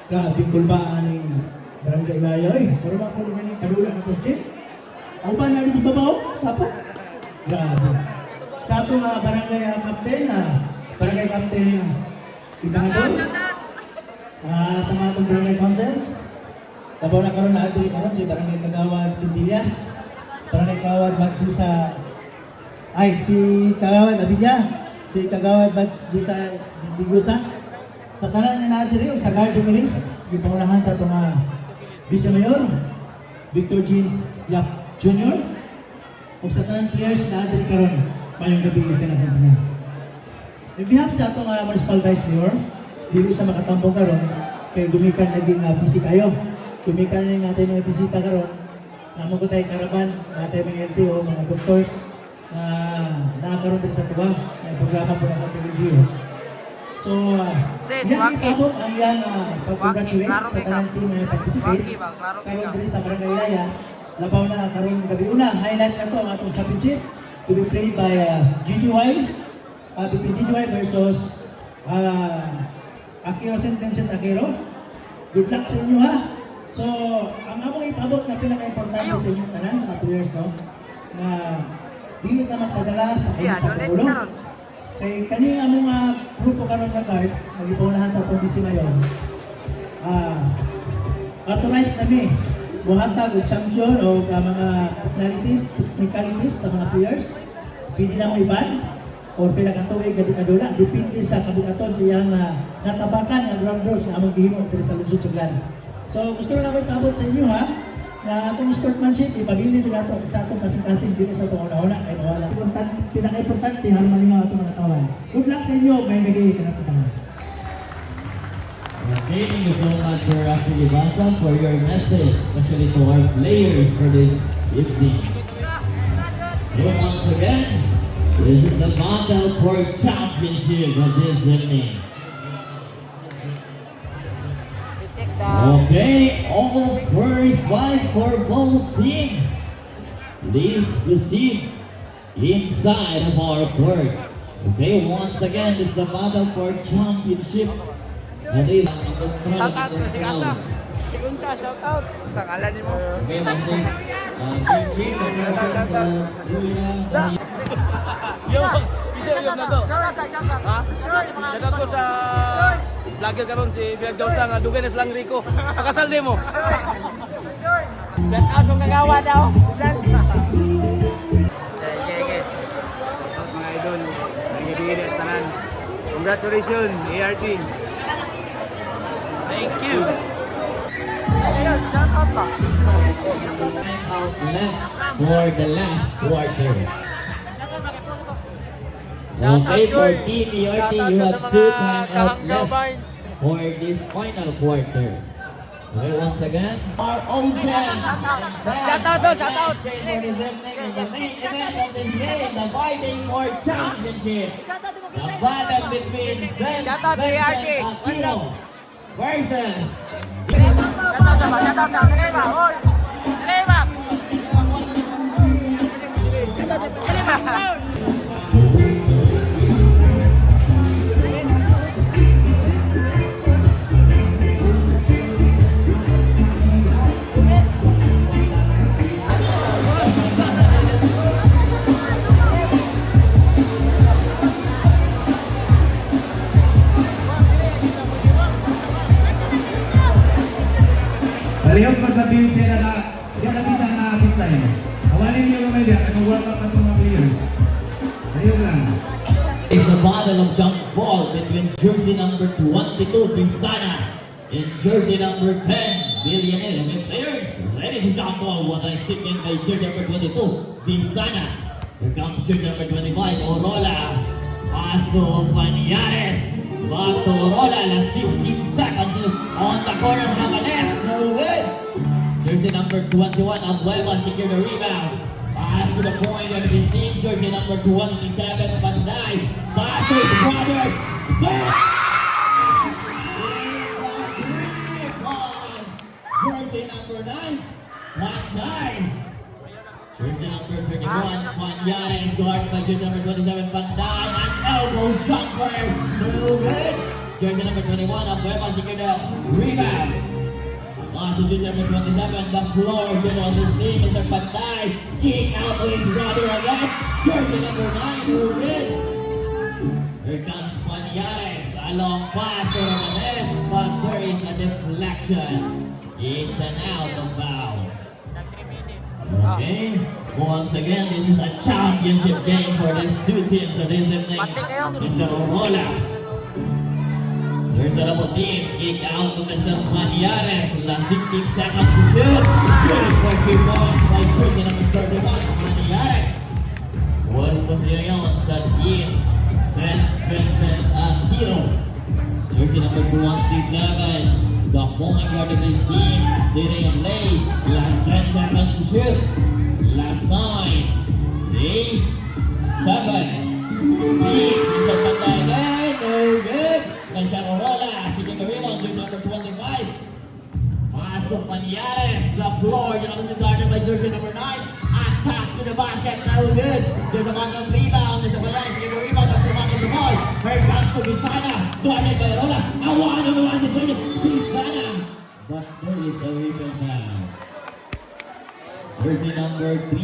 Grabe kulbaan ng barangay Ilaya eh. Pero makulo na yung kadula na postin. Ang ba na rin babaw? Dapat? Grabe. Sa atong barangay captain, barangay captain, Ibangador. Sa mga itong barangay councils. Tabaw na karoon na adili karoon si barangay Kagawad Chintillas. Barangay Kagawad Batsi sa... si Kagawad Abidya. Si Kagawad Batsi sa Digusa. Sa tanan niya na adili, sa Garden Maris, ipangunahan sa itong Vice Mayor, Victor James Yap Jr. O sa tanan players na adili karoon, mayong gabi yung pinaganda niya. In behalf sa itong Municipal Vice Mayor, dili sa makatambong karon kay gumikan naging busy kayo. Gumikan na natin mga bisita karon. Namo ko tayo karaban, natin mga LTO, mga doctors na nakakaroon din sa tuwa. May programa po na sa television. So, yan itabot ang yan pag-congratulate sa tanang team na participate. Karoon din sa Barangay Ilaya. Labaw na karoon gabi una. Highlights na ito ang atong championship to be played by GGY. Between GGY versus Akiro St. Vincent Akiro. Good luck sa inyo ha. So, ang among ipabot na pinaka-importante sa inyong tanan, mga players ko, na dili na magpadala sa kanya sa Pangulo. Kaya kanina among grupo karon na card, mag-ipunahan sa itong bisi ngayon, authorized kami, buhatag o champion o mga technicalities sa mga players. Pwede na mo iban, o pinakatuwig gabi kadula, depende sa kabukaton siyang natabakan ng ground rules na among gihimo dito sa Lungsod Suglan. So gusto na ako ipabot sa inyo ha, na itong sportsmanship, ipabilin din nato sa itong kasing-kasing dito sa itong una-una, ay nawala. Pinaka-importante, harmalingaw itong mga kawan. Good luck sa inyo, may nagiging kinapitahan. Okay, thank you so much Sir Rusty Libasa for your message, especially to our players for this evening. And once again, this is the Battle for Championship of this evening. Okay, all first five for both teams. Please proceed inside of our court. Okay, once again, this is the Battle for Championship. That is Shout out ko si Kasa. Si Gunsa, shout out. Sa ngalan ni mo. Okay, Mr. Kim, congratulations sa Julia. Yo, bisa yo na to. Ha? Shout out ko sa vlogger karon si Biag Dawsa nga dugay na silang Rico. Akasal di mo. Shout out sa kagawa daw. Okay. Mga idol, nangibigay sa tanan. Congratulations, ART. Thank you. Shout out pa. Out left for the last quarter. Okay, for Team ERT, you have 2 timeouts left for this final quarter. Okay, once again, our own fans. Shout out. For this evening, the main event of this game, the fighting for championship. The battle between Zen Shout out to ERT. Aquino versus Palihog pa sa bills nila na yan na bisa na pista yun. Awalin niyo naman yan, nag-work up at mga players. Palihog lang. It's the battle of jump ball between jersey number 22, Bisana, and jersey number 10, Billionaire. Okay, players, ready to jump ball. What I stick in by jersey number 22, Bisana. Here comes jersey number 25, Orola. Pass to Paniares. Back to Orola, last 15 seconds on the corner of Maganes. No good. Jersey number 21, Abueva secure the rebound. Pass to the point of his team, jersey number 27, Panday. Pass to his brother. Jersey number 9, Panday. Jersey number 31, Panyares, guarded by jersey number 27, Panday. An elbow jumper. No good. Jersey number 21, Abueva secure the rebound. to jersey number 27, the floor general of this team, Mr. Panday. Kick out to his brother again. Jersey number 9, move in. Here comes Panayares. A long pass to Romanes, but there is a deflection. It's an out of bounds. Okay, once again, this is a championship game for these two teams of this evening. Mr. Orola. There's a double team. Kick out to Mr. Panayares. Last 15 seconds to shoot. Good for 2 points by jersey number 31, Panayares. One position sa team, St. Vincent Aquino. Jersey number 27, the point guard of this team, sitting in late. Last 10 seconds to shoot. Last 9, 8, 7, 6. Mr. Panday again. No good. Mr. Orola, sitting the rebound. Jersey number 25. Pass to Panayares. The floor, the target by jersey number 9. Attack to the basket. No good. There's a backup rebound. Mr. Panayares getting the rebound. That's the back of the ball. Here comes to Bisana. Guarded by Orola. A one-on-one situation. Bisana. But there is a whistle foul. Jersey number 3.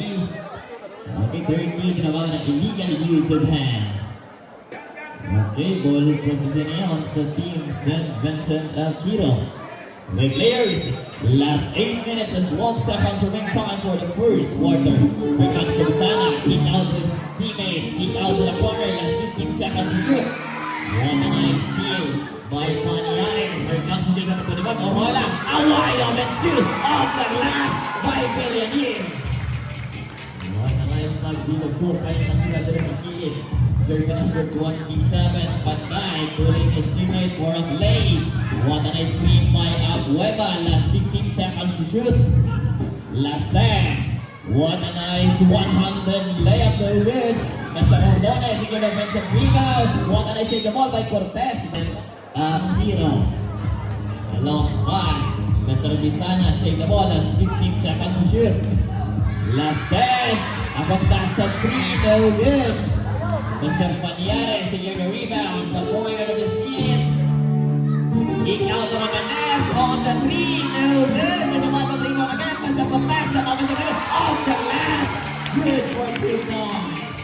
Okay, third thinking about an illegal use of hands. Okay, ball possession on sa team St. Vincent Aquino. My players, last 8 minutes and 12 seconds remaining time for the first quarter. Here comes to Bisana. Kick out his teammate. Kick out to the corner. Last 15 seconds to shoot. One nice steal by Panayares. Here comes to number 21. Orola. A wide open shoot off the glass by Villanil. What a nice slug deal of so kayo na sila dito sa kilid. Jersey number 27, Panday, pulling his teammate for a play. What a nice screen by Abueva. Last 15 seconds to shoot. Last 10. What a nice 100 layup to win. Mr. Ordonez, he got a defensive rebound. What a nice take the ball by Cortez. Aquino. A long pass. Mr. Bisana take the ball. Last 15 seconds to shoot. Last 10. A contested 3, no good. Mr. Panayares taking the rebound. The point of this team. Kick out to Romanes on the 3, no good. There's a bottom rebound again. Mr. Cortez, the moment to go off the glass. Good for 2 points.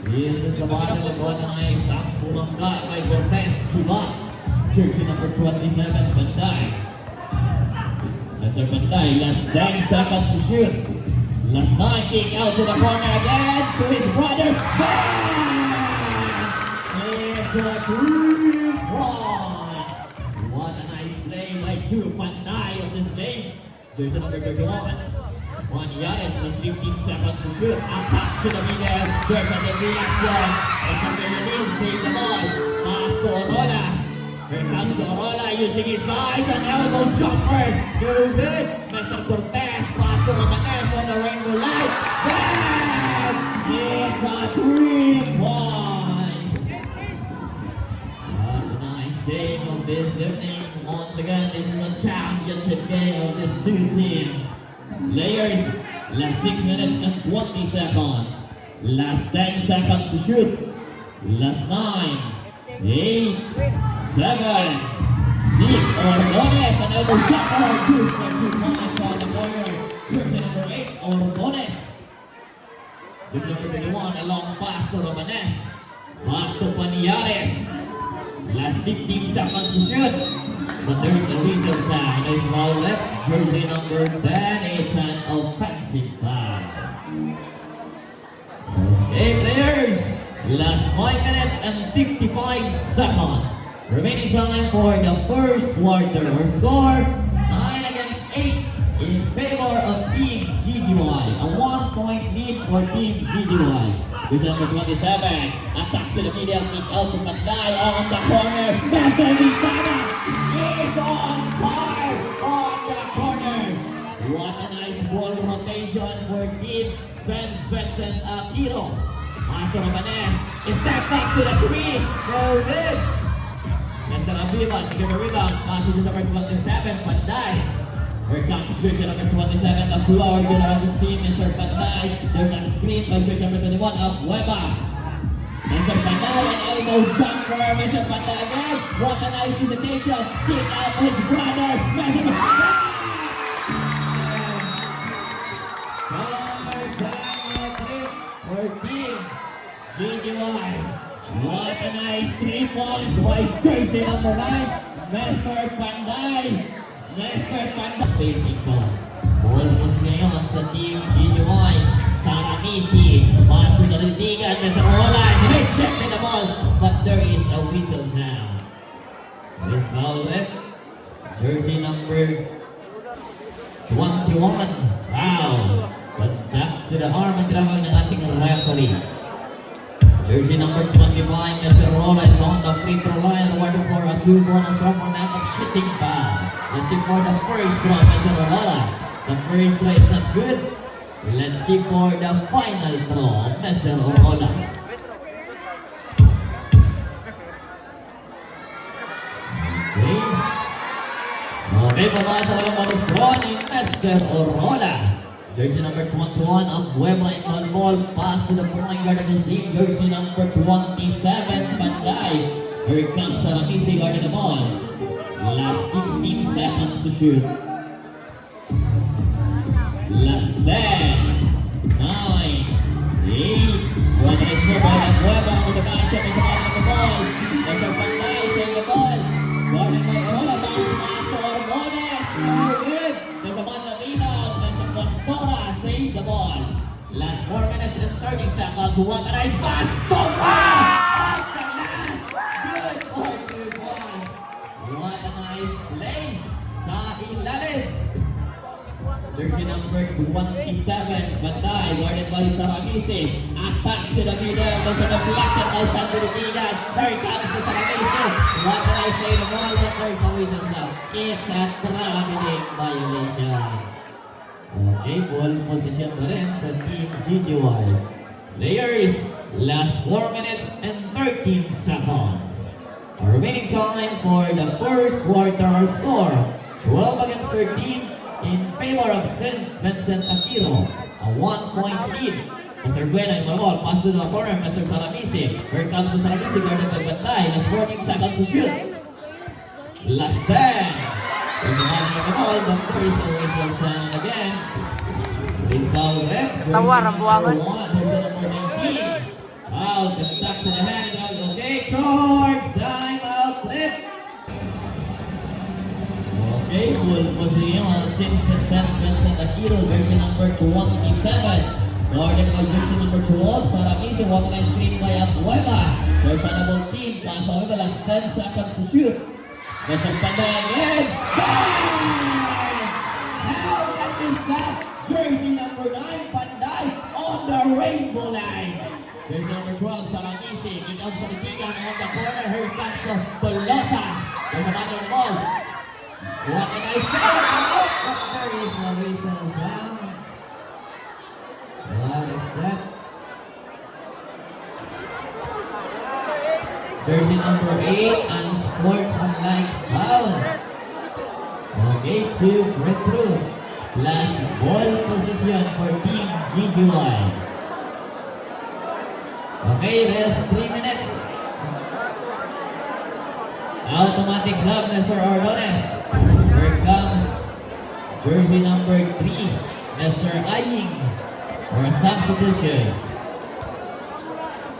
This is the bottom of what a nice pumangka by Cortez. Cuba. Jersey number 27, Panday. Mr. Panday, last 10 seconds to shoot. Last 9, kick out to the corner again to his brother. Bang! It's a 3 points. What a nice play by two Panday of this game. Jersey number 31. Panayares, last 15 seconds to shoot. Attack to the middle. There's a deflection. Mr. Villanil save the ball. Pass to Orola. Here comes Orola using his size and elbow jumper. No good. Mr. Cortez pass to Romanes on the rainbow light. Bang! It's a 3 points. What a nice game of this evening. Once again, this is a championship game of these two teams. Players, last 6 minutes and 20 seconds. Last 10 seconds to shoot. Last 9, 8, 7, 6. Ordonez, an elbow jumper. 2 for 2 points on the corner. Jersey number 8, Ordonez. Jersey number 21, a long pass to Romanes. Back to Panayares. Last 15 seconds to shoot. But there's a whistle sign. Nice ball left. Jersey number 10. It's an offensive foul. Okay, players. Last 5 minutes and 55 seconds. Remaining time for the first quarter. Our score, 9 against 8 in favor of Team GGY. A 1-point lead for Team GGY. Jersey number 27. Attack to the middle. Kick out to Panday on the corner. Mr. Bisana is on fire on the corner. What a nice ball rotation for Team St. Vincent Aquino. Master Romanes is step back to the 3. No good. Mr. Aviva, secure the rebound. Passes to number 27, Panday. Here comes jersey number 27, the floor general of this team, Mr. Panday. There's a screen by jersey number 21 of Weba. Mr. Panday, an elbow jumper. Mr. Panday again. What a nice hesitation. Kick out his brother. Mr. 3 points by jersey number 9, Mr. Panday. Mr. Panday. Paving ball. Ball was ngayon sa team GGY. Saramisi. Pasok sa rintigan. Mr. Roland. Rejected the ball. But there is a whistle sound. This foul left. Jersey number 21. Foul. But back to the arm ang tinawag ng ating referee. Jersey number 25, Mr. Rolla is on the free throw line, awarded for a 2 bonus round for not of shooting foul. Let's see for the first one, Mr. Rolla. The first try is not good. Let's see for the final throw, Mr. Rolla. Okay, pabasa ko ng bonus throw ni Mr. Rolla. Jersey number 21 of Bueva in on ball. Pass to the point guard of his team. Jersey number 27, Panday. Here comes Saramisi guarding the ball. Last 15 seconds to shoot. Last 10, 9, 8. What is the ball of Bueva with the basket is on the ball. Mr. Panday saving the ball. Guarded by Orola. Bounce pass to Orbones. Oh, good. There's a ball of rebound. Pastora saved the ball. Last 4 minutes and 30 seconds. What a nice pass. Pastora! At the last. Good for 2 points. What a nice play sa ilalim. Jersey number 27, Banday, guarded by Saramisi. Attack to the middle. There's a deflection by Santurigigan. Here comes to Saramisi. What can I say? The ball that there's a whistle sound. It's a traveling violation. Okay, ball position pa rin sa Team GGY. Players, last 4 minutes and 13 seconds. Our remaining time for the first quarter score, 12 against 13 in favor of St. Vincent Aquino. A 1-point lead. Mr. Buena in my ball, pass to the corner, Mr. Saramisi. Here comes to Saramisi, guarded by Bantay. Last 14 seconds to shoot. Last 10. There's a man in the ball, but there is a whistle sound again. Please foul rep. Tawar ang buwangan. Jersey number 19. Foul, contact to the hand. Okay, George, time out, flip. Okay, full position. St. Vincent Aquino, jersey number 27. Guarded by jersey number 12. Saramisi, what a nice screen by Abuela. There's a double team. Pass over, last 10 seconds to shoot. Mr. Panday again. How is that? Jersey number 9, Panday on the rainbow line. Jersey number 12, Saramisi. Get out sa Litigan on the corner. Here comes to Tolosa. There's another ball. What a nice save. But there is no whistle sound. What is that? Jersey number 8 and sportsmanlike foul. Okay, 2 breakthroughs. Last ball position for Team GGY. Okay, rest 3 minutes. Automatic sub, Mr. Ordones. Here comes jersey number 3, Mr. Aying, for a substitution.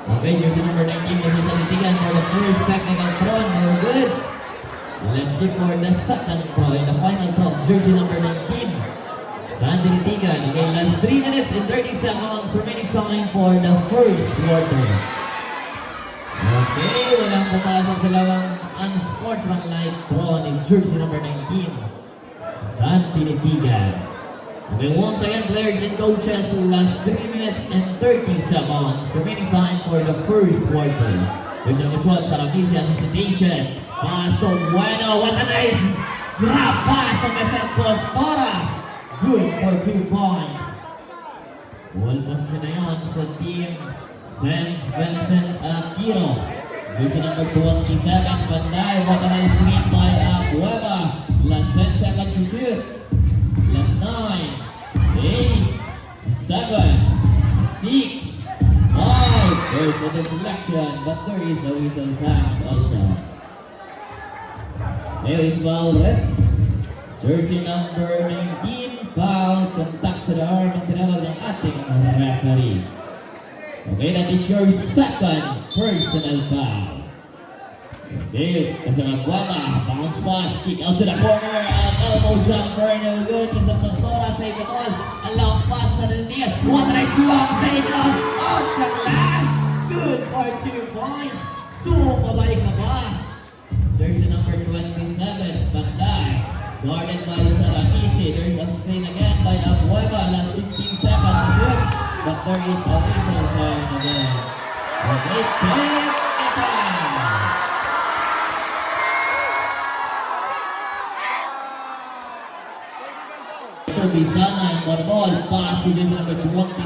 Okay, jersey number 19, Mr. Salitigan for the first technical throw. No good. Let's see for the second throw in the final throw. Jersey number 19, Sandy Litigan. Okay, last 3 minutes and 30 seconds remaining time for the first quarter. Okay, walang papasok sa lawang unsportsmanlike throw ni jersey number 19, Sandy Litigan. Okay, once again, players and coaches, last 3 minutes and 30 seconds remaining time for the first quarter. There's a control, Saramisi at hesitation. Pass to Bueno, what a nice grab pass to Mr. Pastora. Good for 2 points. Ball position na yun sa team St. Vincent Aquino. Jersey number 27, Banday, what a nice screen by Abueva. Last 10 seconds to shoot. Last 9, 8, 7, 6, 5. There's a deflection, but there is a whistle sound also. There is foul red. Jersey number 19, foul, contact to the arm and tinawag ng ating referee. Okay, that is your second personal foul. Dave, Mr. Aguada, bounce pass, kick out to the corner, and elbow jumper, no good. Mr. Tosora save it all. A long pass sa Daniel. What a nice long take off of the glass. Good for 2 points. Pabalik na ba? Jersey number 27, Banday. Guarded by Saramisi. There's a strain again by Abueva. Last 15 seconds to shoot. But there is a whistle sign again. Okay, take the time. Bisana and one ball. Pass to Jersey number 27,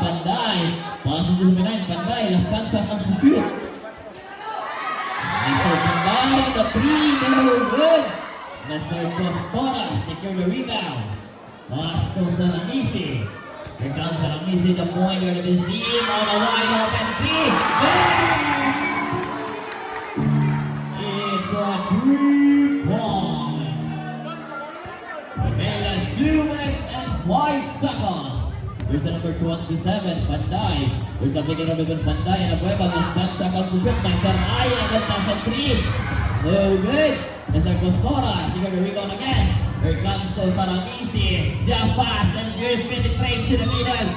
Banday. Pass to Jersey number 9, Banday. Last 10 seconds to shoot. Mr. Banday, the 3, no good. Mr. Costora, secure the rebound. Pass to Saramisi. Here comes Saramisi, the pointer of his team on a wide open 3. Bang! It's a 3 points. Okay, last 2 minutes and 5 seconds. There's the number 27, Banday. There's a big number with Banday and Abueva. Last 10 seconds to shoot. Mr. Aya, good pass on 3. No good. Mr. Costora, secure the rebound again. Here comes to Saramisi. Jump pass and here penetrates in the middle.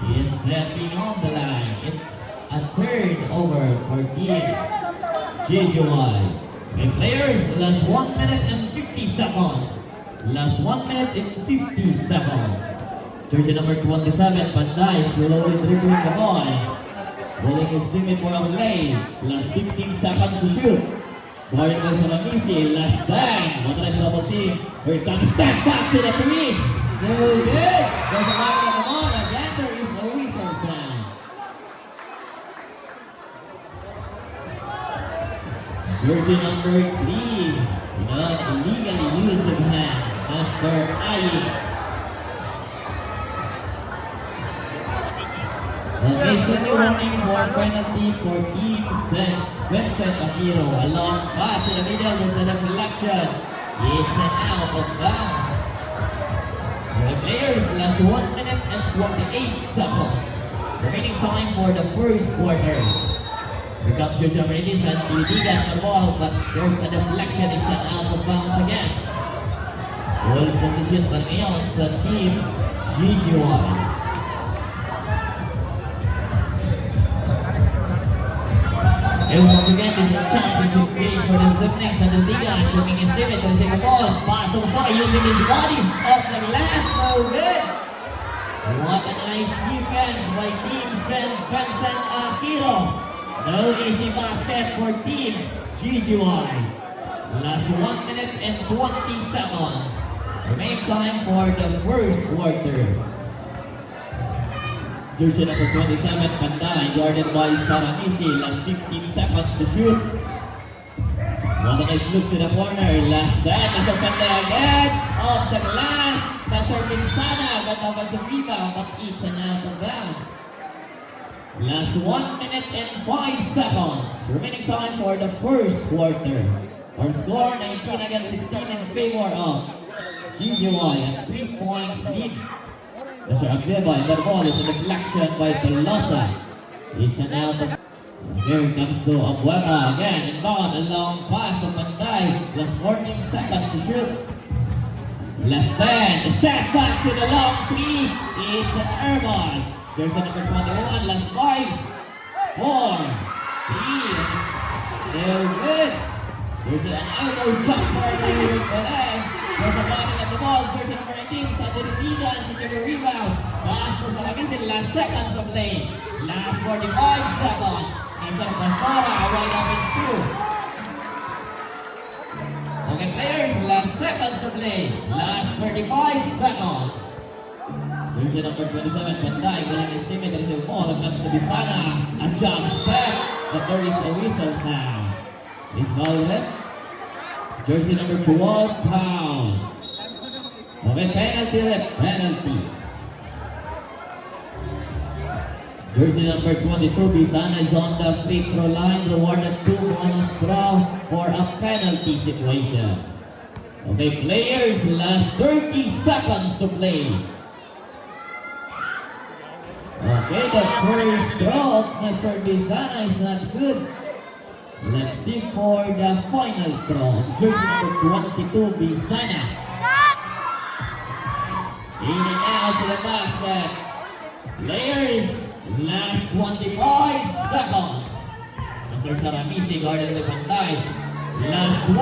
He's stepping on the line. It's a third over for Team GGY. Okay, players, last 1 minute and 50 seconds. Last 1 minute and 50 seconds. Jersey number 27, Banday, slowly dribbling the ball. Rolling his teammate for a play. Last 15 seconds to shoot. Guarded by Saramisi, last bang. What a nice double team. Here comes step back to the 3. No good. There's a line on the ball. Again, there is a whistle sound. Jersey number 3. Not illegally using hands. Mr. Ayi. Okay, senior warning for penalty for Team Vincent Aquino. A long pass in the middle, there's a deflection. It's an out of bounds. The players, last 1 minute and 28 seconds. Remaining time for the first quarter. Here comes Jersey number 80, Santiago the ball, but there's a deflection, it's an out of bounds again. Ball position pa ngayon sa Team GGY. And once again, this is a championship game for the Zipnex and the Digan. Looking his limit to receive the ball. Pass to Mustafa using his body off the glass. No good. What a nice defense by Team Vincent Aquino. No easy basket for Team GGY. Last 1 minute and 20 seconds. Remaining time for the first quarter. Jersey number 27, Banday, guarded by Saramisi. Last 15 seconds to shoot. What a nice look to the corner. Last 10, as a Banday again. Off the glass. Mr. Pinsana got offensive rebound, but it's an out of bounds. Last 1 minute and 5 seconds. Remaining time for the first quarter. Our score 19 against 16 in favor of GGY and 3 points lead. Mr. Abueva, and the ball is a deflection by Pelosa. It's an out of... Here it comes to Abueva again, and down a long pass to Banday. Last 14 seconds to shoot. Last 10, a step back to the long 3. It's an air ball. There's a number 21, last 5, 4, 3. They're good. There's an elbow jumper with the leg. There's a body of the ball. There's a number 19, Santiago, and secure rebound. Pass to Saramisi, last seconds of play. Last 45 seconds. Mr. Pastora, right up in 2. Okay, players, last seconds to play. Last 35 seconds. Jersey number 27, Banday, walang estimate na receive ball. It comes to Bisana. A jump step, but there is a whistle sound. Is fouled. Jersey number 12, foul. Okay, penalty. Jersey number 22, Bisana is on the free throw line, rewarded 2 bonus draw for a penalty situation. Okay, players, last 30 seconds to play. Okay, the first draw of Mr. Bisana is not good. Let's see for the final throw. Jersey number 22, Bisana. In and out to the basket. Players, last 25 seconds. Mr. Saramisi guarded the Panday. Last 20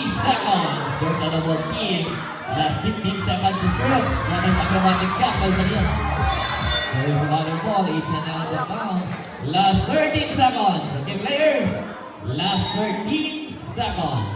seconds. There's a double team. Last 15 seconds to shoot. That is acrobatic shot by Zadia. There is another ball. It's an out of bounds. Last 13 seconds. Okay, players. Last 13 seconds.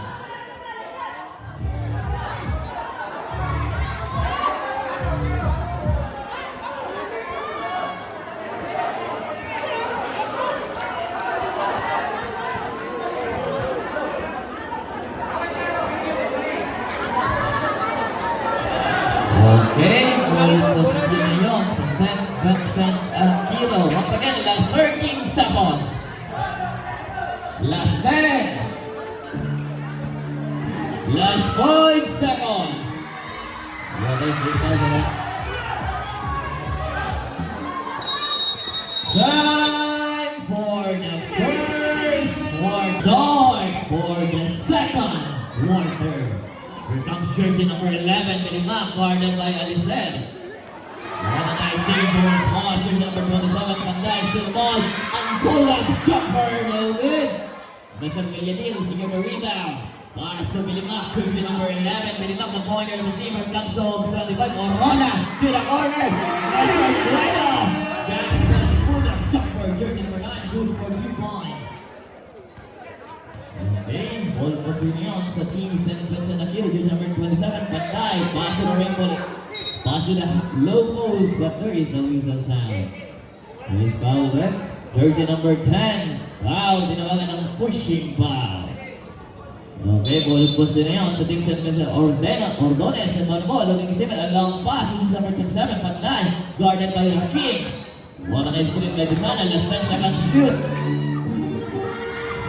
Okay, well, position ngayon sa St. Vincent Aquilo. Once again, last 13 seconds. Last 10. Last 5 seconds. What is it? Time for the first quarter. Time for the second quarter. Here comes jersey number 11, Bilimak, guarded by Alicen. What a nice game for his boss. Jersey number 27, Panday, still ball. Angola, jumper, no good. Mr. Villanil, secure the rebound. Pass to Bilimak, jersey number 11, Bilimak, the pointer of the receiver, comes to 25, Orola, to the corner. Mr. Bueno, Jackson, Angola, jumper, jersey number 9, good for 2 points. Okay, ball position sa team St. Vincent Aquilo, jersey number 27, Panday, pass to the rainbow, pass to the low post, but there is a whistle sound. Police foul red, jersey number 10, foul, tinawagan ng pushing foul. Okay, ball position sa team St. Vincent, Ordones, and one ball, looking Steven, a long pass, jersey number 27, Panday, guarded by Rakim. What a nice screen by Bisana, last 10 seconds to shoot.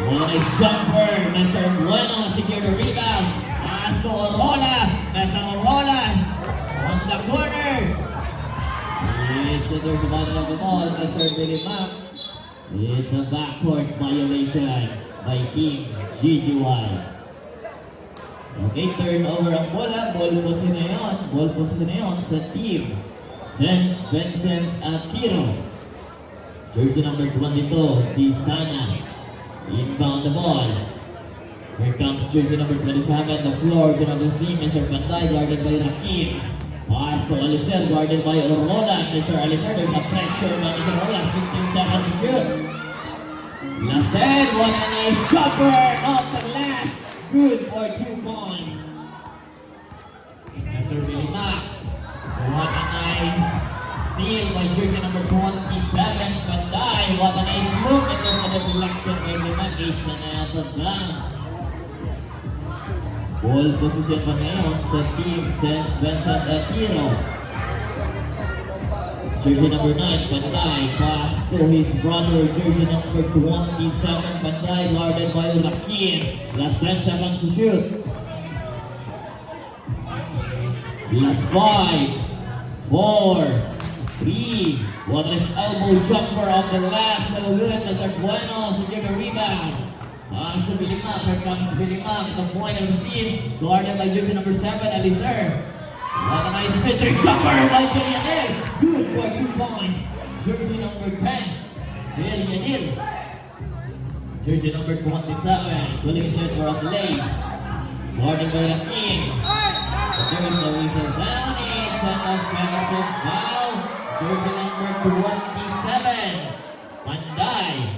What a nice jumper, Mr. Bueno, secure the rebound. Pass to Orola, Mr. Orola, on the corner. There's a bottom of the ball, Mr. Bilimak. It's a backcourt violation by Team GGY. Okay, turnover ang bola, ball position na yun sa Team St. Vincent Aquilo. Jersey number 22, Bisana. Inbound the ball. Here comes jersey number 27, the floor to another team, Mr. Panday, guarded by Rakim. Pass to Alicer, guarded by Orola. Mr. Alicer, there's a pressure by Mr. Orola, 15 seconds to shoot. Last 10, what a nice jumper off the glass. Good for 2 points. Mr. Bilimak, what a nice steal by jersey number 27, Panday. What a nice move. It was a deflection by Bilimak. It's an out of bounds. Ball position pa ngayon sa team St. Vincent Aquilo. Jersey number 9, Panday. Pass to his brother, jersey number 27, Panday, guarded by Rakim. Last 10 seconds to shoot. Last 5, 4, 3. What is elbow jumper off the glass? No good. Mr. Bueno secure the rebound. Pass to Bilimak. Here comes Bilimak. The point of the steam. Guarded by jersey number 7, Alicer. What a nice fitting jumper by Villanil. Good for 2 points. Jersey number 10, Villanil. Jersey number 27, pulling his head for a play. Guarded by Rakim. But there is no whistle sound. It's an offensive foul. Jersey number 27, Panday.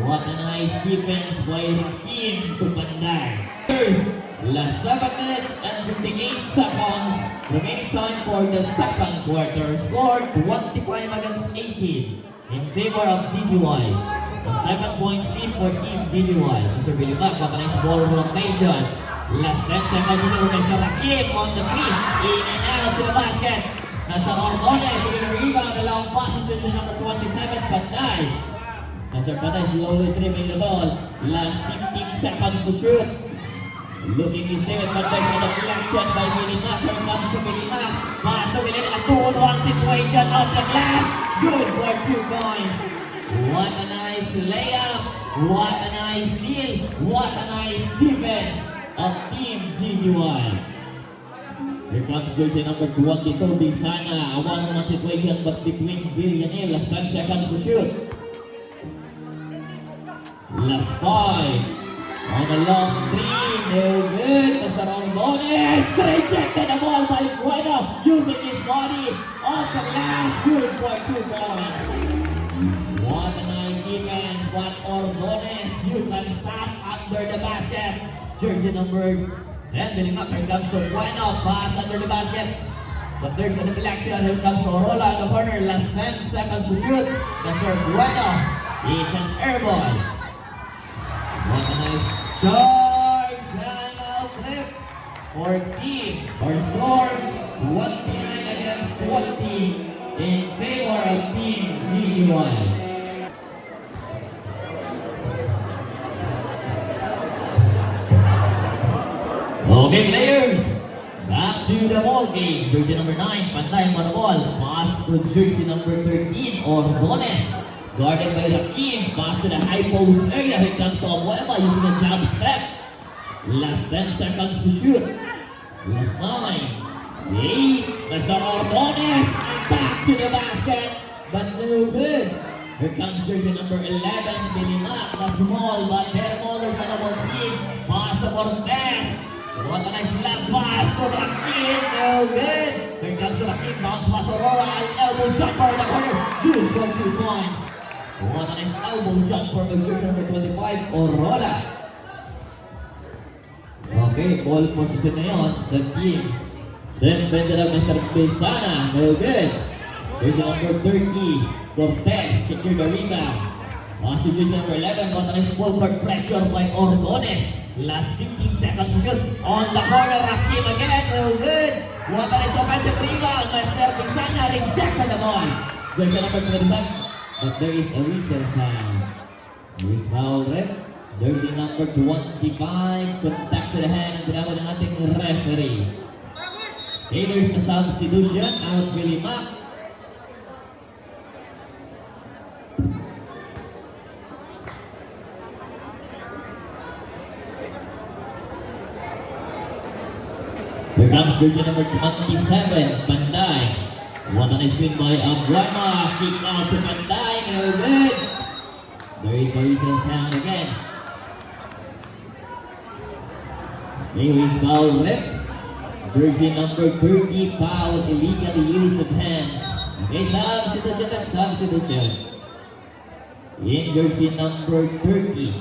What a nice defense by Rakim to Panday. First, last 7 minutes and 58 seconds. Remaining time for the second quarter. Score 25 against 18 in favor of GGY. The 7 points lead for Team GGY. Mr. Bilimak, what a nice ball rotation. Last 10 seconds to go. Mr. Rakim on the feet. In and out to the basket. Mr. Ordones with the rebound. Allowing passes to number 27, Panday. Mr. Panday slowly trimming the ball. Last 15 seconds to shoot. Looking is David Panday on the deflection by Bilimak. Here comes to Bilimak. Pass to Bilimak. A 2-on-1 situation off the glass. Good for 2 points. What a nice layup. What a nice steal. What a nice defense of Team GGY. Here comes jersey number 22, Bisana. A one-on-one situation but between Villanel. Last 10 seconds to shoot. Last 5. On a long three, no good. Mr. Ordones rejected the ball by Bueno using his body on the last good for 2 points. What a nice defense, but Ordones, you can stop under the basket. Jersey number 10, Billy Mac, here comes to Bueno, pass under the basket. But there's a deflection, here comes to Orola in the corner, last 10 seconds to shoot. Mr. Bueno, it's an air ball. What a nice charge, timeout trip for team, or score 29 against 20 in favor of Team GGY. Okay, players, back to the ball game. Jersey number 9, Panday Marabol, pass to jersey number 13, Ordones. Guarded by Rakim, pass to the high post area. Here comes to Abueva using a jump step. Last 10 seconds to shoot. Last 9. 8. Mr. Ordones. Back to the basket. But no good. Here comes jersey number 11, Billy Mac. The small but very ballers on the ball team. Pass to Cortez. What a nice left pass to Rakim. No good. Here comes to Rakim. Bounce pass to Aurora. An elbow jumper in the corner. Good for 2 points. What a nice elbow jumper by jersey number 25, Orola. Okay, ball position na yun sa team. Send Benjamin Mr. Besana, no good. Jersey number 30, Cortez, secure the rebound. Si jersey number 11, what a nice full court pressure by Ordones. Last 15 seconds to shoot. On the corner, Rakim again, no good. What a nice offensive rebound. Mr. Besana rejected the ball. Jersey number 27. But there is a whistle sound. There is foul rep. Jersey number 25, contact to the hand ang tinawag ng ating referee. Okay, there's a substitution. Out Billy Mac. Here comes jersey number 27, Panday. What a nice spin by Abuema. Kick out to Panday. No good. There is a whistle sound again. There is foul rep. Jersey number 30, foul, illegal use of hands. Okay, substitution. In jersey number 30,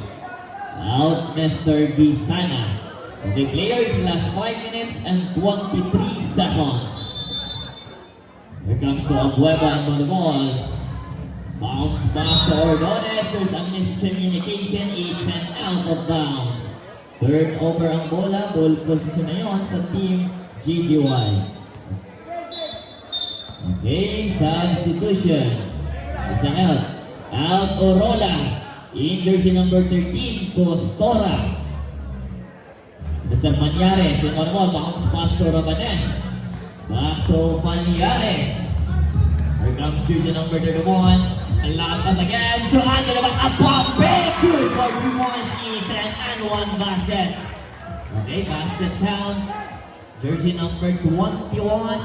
out Mr. Bisana. Okay, players, last 5 minutes and 23 seconds. Here comes to Abueva on the ball. Bounce pass to Ordones. There's a miscommunication. It's an out of bounds. Turnover ang bola. Ball position na yun sa Team GGY. Okay, substitution. It's an out. Out Orola. In jersey number 13, Costora. Mr. Manyares on the ball. Bounce pass to Rabanes. Back to Panyares. Here comes jersey number 31. Ang lakad pass again. So under the back. A bomb. Good for 2 points each and 1 basket. Okay, basket count. Jersey number 21.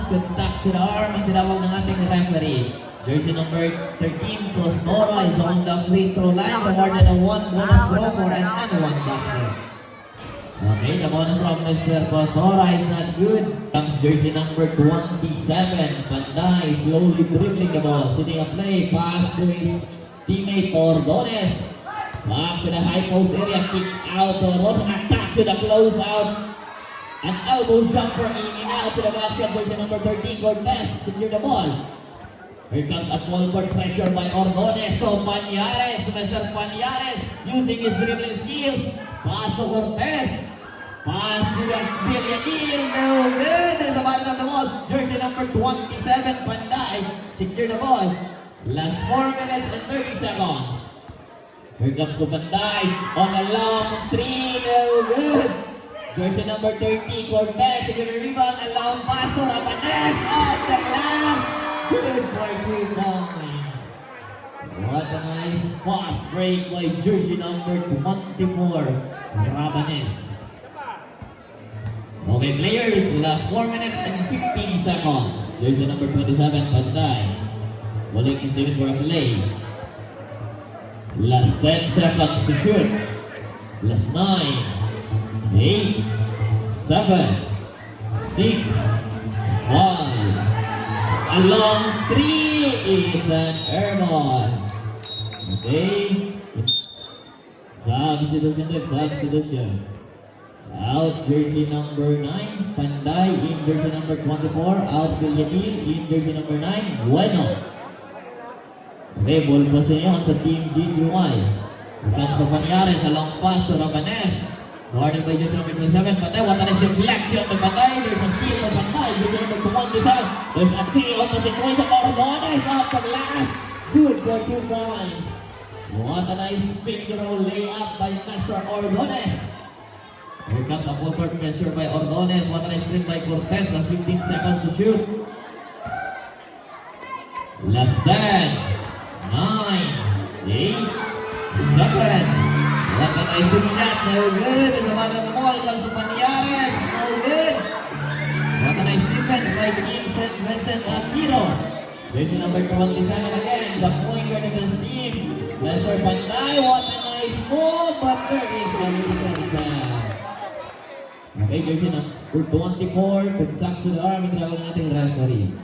Contact to the arm. Ang tinawag ng ating referee. Jersey number 13, Cosmora is on the free throw line. Awarded a 1 bonus throw for an and 1 basket. Okay, the bonus from Mr. Cosmora is not good. Comes jersey number 27, Panday slowly dribbling the ball. Sitting a play, pass to his teammate Ordones. Back to the high post area, kick out Ordones, attack to the closeout. An elbow jumper in and out to the basket. Jersey number 13, Cortez, secure the ball. Here comes a full court pressure by Ordones to Panyares. Mr. Panyares using his dribbling skills. Pass to Cortez. Pass to Villanel. No good. There's a battle on the ball. Jersey number 27, Panday. Secure the ball. Last 4 minutes and 30 seconds. Here comes to Panday. On a long three. No good. Jersey number 30, Cortez. Secure the rebound. A long pass to Rabanes. Off the glass. Good for 2 points. What a nice fast break by jersey number 24, Rabanes. Okay, players, last 4 minutes and 15 seconds. Jersey number 27, Panday. Balik is David for a play. Last 10 seconds to shoot. Last 9, 8, 7, 6, 5. A long 3. It's an airball. Okay. Substitution. Out jersey number 9, Panday. In jersey number 24, out Villanil. In jersey number 9, Bueno. Okay, ball possession sa team GGY. Here comes the Panyares, a long pass to Rabanes. Guarded by jersey number 27, Panday. What a nice deflection to Panday. There's a steal to Panday. Jersey number 27. There's a 3 on the situation. Ordones off the glass. Good for 2 points. What a nice finger roll layup by Master Ordones. Here comes a full court pressure by Ordones. What a nice screen by Cortez. Last 15 seconds to shoot. Last 10, 9, 8, 7. What a nice hook shot. No good. As a matter of ball comes to Panyares. No good. What a nice defense by Vincent Aquino. Jersey number 27 again. The point guard of this team. Lester Panday. What a nice move. But there is a defense. Okay, jersey number 24. Contact to the arm. Itawag natin referee.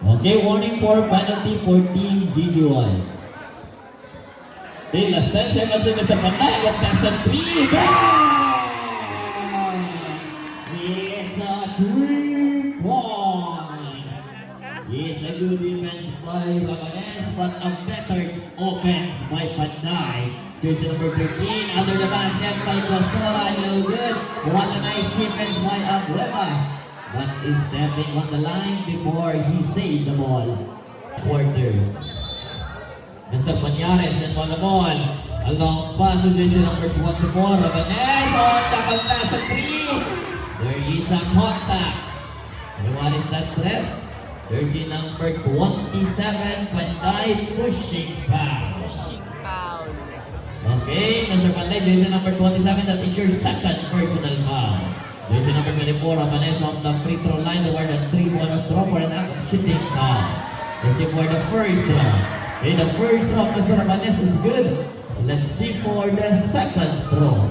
Okay, warning for penalty for Team GGY. Okay, last 10 seconds to Mr. Panday. What less than 3. Bang! It's a 3 points. It's a good defense by Rabanes, but a better offense by Panday. Jersey number 13, under the basket by Pastora. No good. What a nice defense by Abueva. But is stepping on the line before he saved the ball. Quarter. Mr. Panyares and on the ball. A long pass to jersey number 24. Rabanes on the contested 3. There is a contact. And what is that threat? Jersey number 27, Panday pushing foul. Okay, Mr. Panday, jersey number 27, that is your second personal foul. Jersey number 24, Rabanes on the free throw line, award a 3-bonus throw for an active shooting foul. Let's see for the first throw. Okay, the first throw of Mr. Rabanes is good. Let's see for the second throw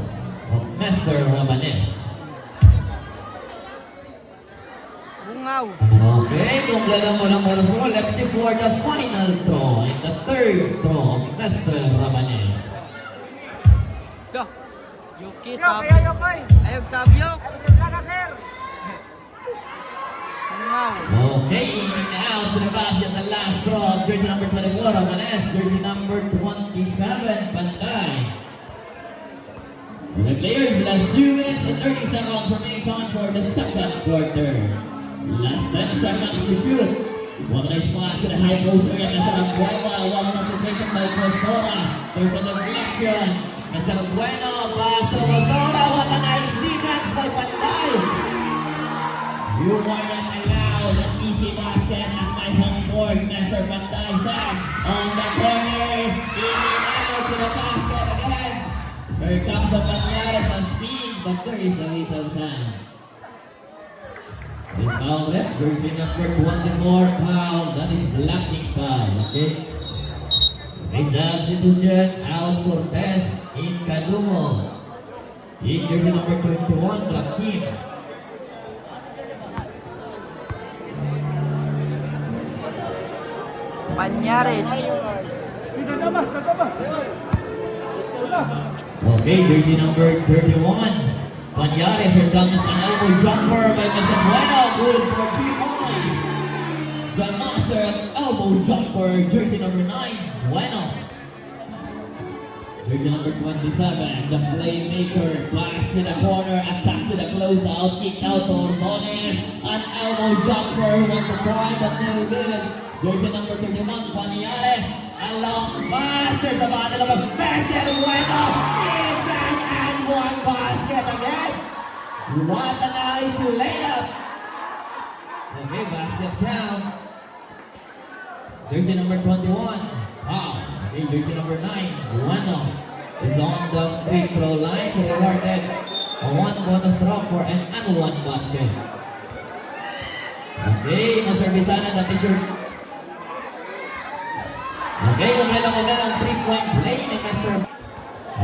of Mr. Rabanes. Okay, kung galang mo ng oras mo, let's see for the final throw and the third throw of Mr. Rabanes. Yuki sabyok. Ayog sabyok. Okay, out to the basket, the last throw of jersey number 24, Rabanes, jersey number 27, Panday. The players, last 2 minutes and 30 seconds remaining time for the second quarter. Last 10 seconds to shoot. What a nice pass to the high post area, Mr. Abueva. One observation by Pastora. There's a deflection. Mr. Bueno, pass to Pastora. What a nice defense by Panday. You are not allowed an easy basket at my home court, Mr. Panday. Sam on the corner. In out to the basket again. Here comes the Panyares on speed, but there is a whistle sound. This foul left, jersey number 24 foul. That is blocking foul, okay? May substitution, out Cortez in Kadumo. In jersey number 21, Rakim. Panyares. Okay, jersey number 31. Panyares, here comes an elbow jumper by Mr. Bueno. Good for 3 points. The master of elbow jumper, jersey number 9, Bueno. Jersey number 27, the playmaker, pass to the corner, attack to the closeout, kick out to Ordones, an elbow jumper, want to try but no good. Jersey number 31, Panyares, a long pass, there's a battle of a basket, Bueno, it's an and one basket again. What a nice layup Okay, basket count. Jersey number 21. Wow. Okay, jersey number 9. Bueno is on the free throw line. Rewarded a 1 bonus drop for an and 1 basket. Okay, maservisanan natin sure. Okay, kumulala ko na ang 3-point play ni Mr.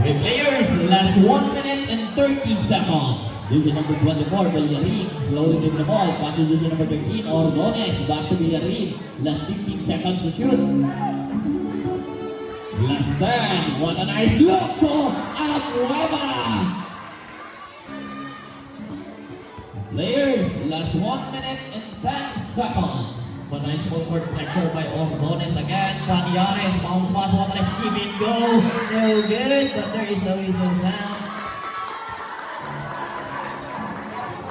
Okay, players, last 1 minute and 30 seconds. Jersey number 24, Villarin, slowly give the ball. Passes jersey number 13, Ordonez, back to Villarin. Last 15 seconds to shoot. Last 10, what a nice look to Abueva. Players, last 1 minute and 10 seconds. But nice full court pressure by Ordonez again. Paniares, bounce pass, what a nice keep it go. No good, but there is a whistle sound.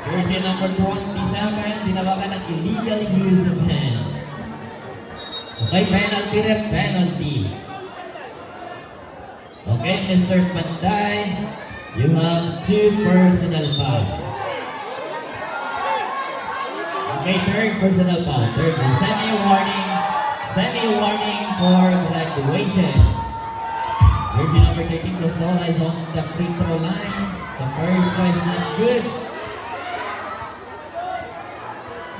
Jersey number 27, tinawagan ng illegal use of hand. Okay, penalty ref, penalty. Okay, Mr. Panday, you have 2 personal fouls. Okay, third personal foul. Third, semi-warning for graduation. Jersey number 13, Costola is on the free throw line. The first try is not good.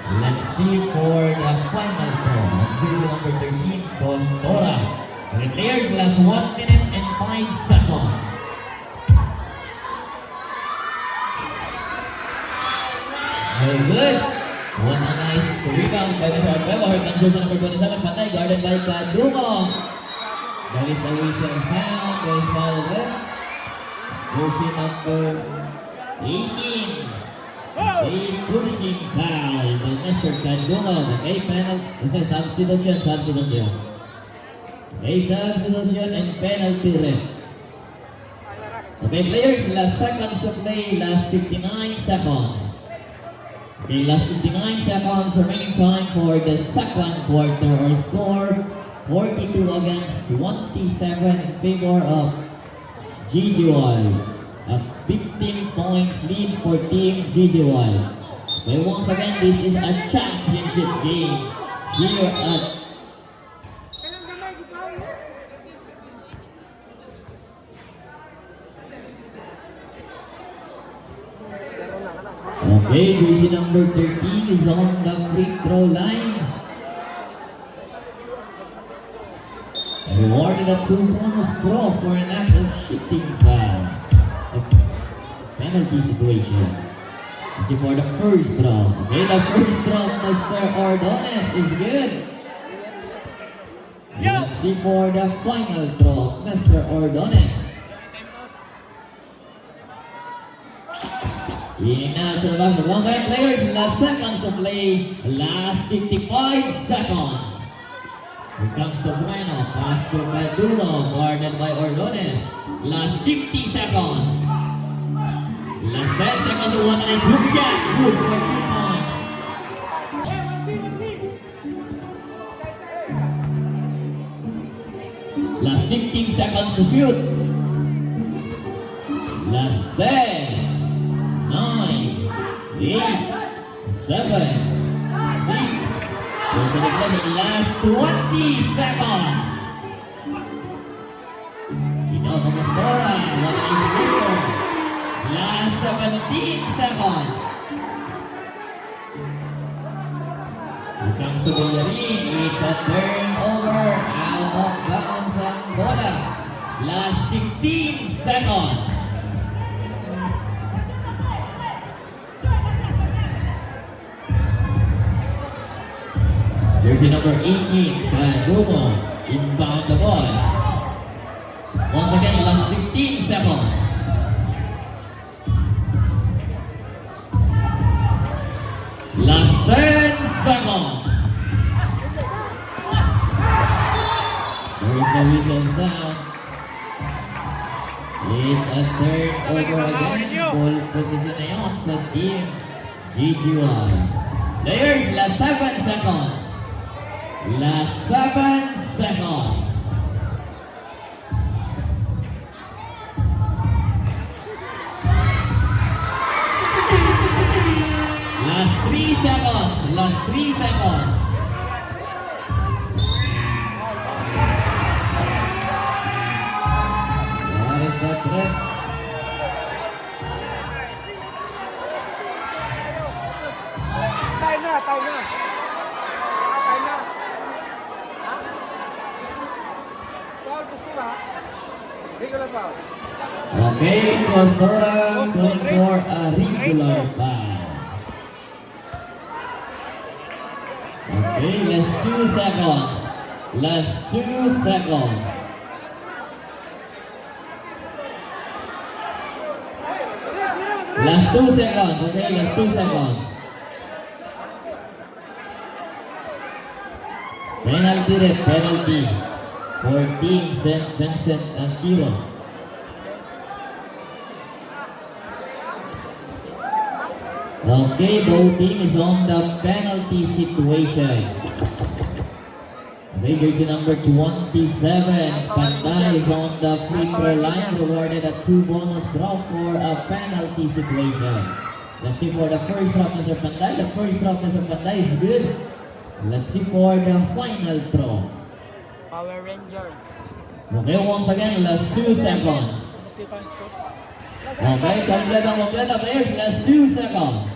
Let's see for the final throw. Jersey number 13, Costola. The players last 1 minute and 5 seconds. Very good. What a nice rebound by Mr. Abueva. Here comes jersey number 27, Panay, guarded by Kadumo. There is a whistle sound. There is foul there. Jersey number 18. A pushing foul by Mr. Kadumo. Okay, penalty. Substitution. Okay, substitution and penalty ref. Okay, players, last seconds to play, last 59 seconds. Okay, last 59 seconds remaining time for the second quarter. Our score 42 against 27 in favor of GGY. A 15 points lead for Team GGY. Okay, once again, this is a championship game here at Okay, jersey number 13 is on the free throw line. Rewarded a 2 bonus draw for an act of shooting foul. A penalty situation. Let's see for the first draw. Okay, the first draw of Mr. Ordonez is good. Let's see for the final draw of Mr. Ordonez. In and out to the basket. Once again, players, last seconds to play. Last 55 seconds. Here comes the Bueno. Pass to Cadulo. Guarded by Ordonez. Last 50 seconds. Last 10 seconds. One nice hook shot. Good for 2 points. Last 15 seconds to shoot. Last 10. 9, 8, 7, 6. There's an 11. Last 20 seconds. Ginoo Costola. What is it? Last 17 seconds. Here comes the Villarin. It's a turnover. Out of bounds ang bola. Last 15 seconds. Jersey number 18, Cadumo, inbound the ball. Once again, last 15 seconds. Last 10 seconds. There is a whistle sound. It's a turnover again. Ball position na yun sa team GGY. Players, last 7 seconds. Last 7 seconds. Last Last 3 seconds. Last 3 seconds. What is that ref? Time na. Time na. Foul, gusto ba? Regular foul. Okay, Costora going for a regular foul. Okay, last 2 seconds. Last 2 seconds. Last 2 seconds. Okay, last 2 seconds. Penalty red, penalty for Team St. Vincent and Tiro. Okay, both team is on the penalty situation. Okay, jersey number 27, Panday is on the free throw line, rewarded a 2 bonus draw for a penalty situation. Let's see for the first drop, Mr. Panday. The first drop, Mr. Panday is good. Let's see for the final throw. Power Ranger. Okay, once again, last 2 seconds. Okay, complete players, last 2 seconds.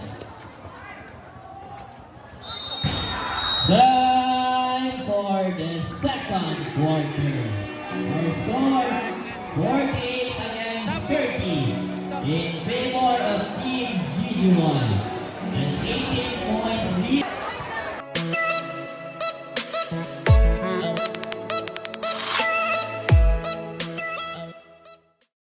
Time for the second quarter. Our score, 48 against 30 in favor of Team GG1 and 18